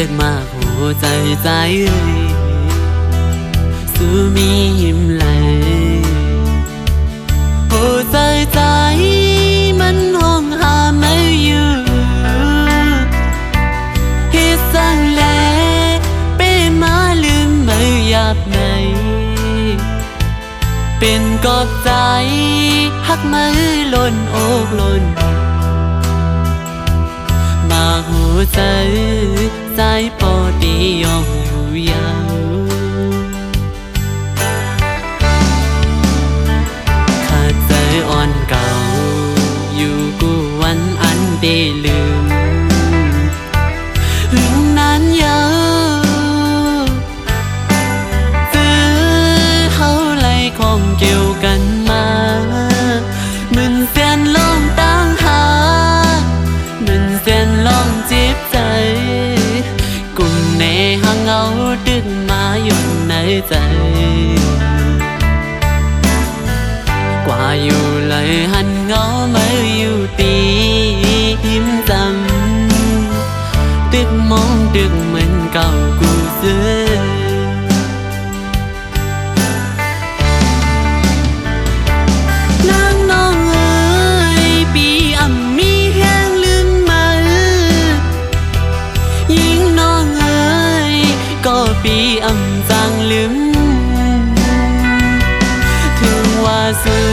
กมากหัวใจใจสู้มีหิมไหลหัวใจใจมันห้องหาไม่อยู่ฮิตสั่งแลเป้มาลืมไม่หยาบไหนเป็นกอบใจหักมือล้นอกล้นมาหัวใจใจปอดียอมอยู่ยาวขาดใจอ่อนเก่าอยู่กูวันอันได้ลืมหึงนั้นยาวซื้อเขาไล่ของเกี่ยวกันมามึนเสียนลองตั้งหามึนเสียนลองจีบใจกุ่มในหางเงาดึกมาหย่อนในใจกว่าอยู่เลยหันเงาไม่อยู่ตีหิมจำดึกมองดึกเหมือนเก่ากูเสือนางน้องเอ๋ยปีอ่ำมีแห้งลืมมันยิ่งน้องเอ๋ยก็ปีอ่ำจางลืมถึงว่าสู้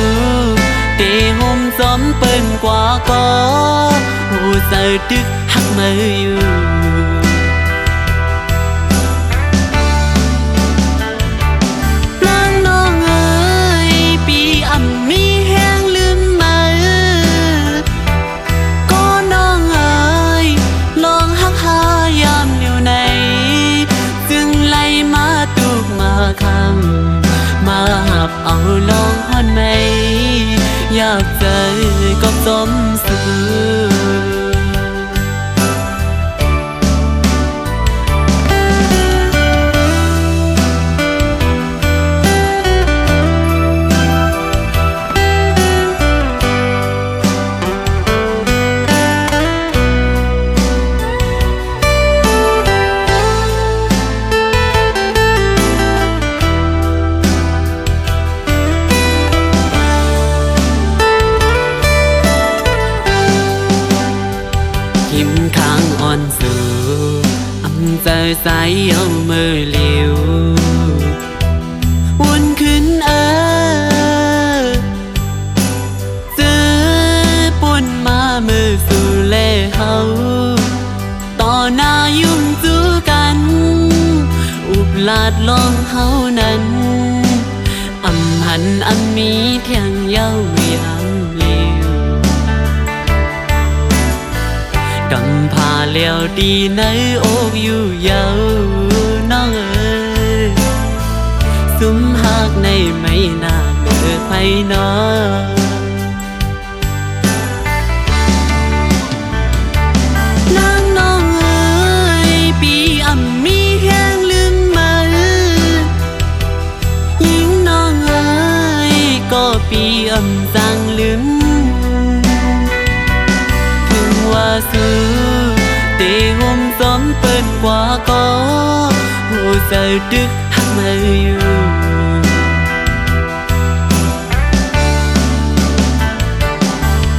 เตะห่มซ้อมเปิ้นกว่าก็หูเสือดึกหักมืออยู่นางน้องเอ๋ยปีอ่ำมีแห้งลืมมันก็น้องเอ๋ยลองหักหายามอยู่ในจึงไล่มาตุกมาคำมาหับเอาลองฮอนไหมอยากเจอก็สมสื่อหิมข้างอ่อนสู่อำใจสายเอามือเลี้ยววนขึ้นซื้อปุ่นมามือสู่เล่เฮาต่อหน้ายุ่งจูกันอุบลาดลองเฮานั้นอำหันอำมีเที่ยงเย้ายามเลี้ยวกำพาเลี้ยวดีในอกอยู่ยาวน้องเอ๋ยสุมหักในไม่นานเมื่อไผน้อนางน้องเอ๋ยปีอ่ำมีแห้งลืมมันยิ่งน้องเอ๋ยก็ปีอ่ำจางลืมถึงว่าสู้เตะห่มซ้อมเปิ้นกว่าก็หูเสือดึกหักมืออยู่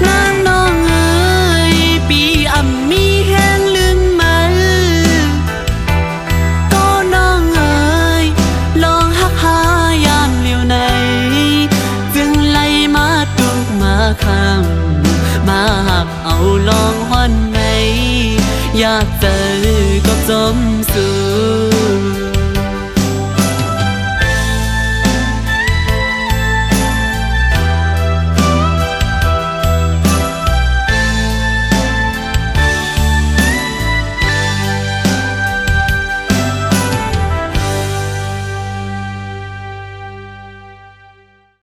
นางน้องเอ๋ยปีอ่ำมีแห้งลืมมันก็น้องเอ๋ยลองหักหายามเลี้ยวในจึงไล่มาตุกมาคำมาหับเอาลองฮอนไหมอยากเจอก็จมสู่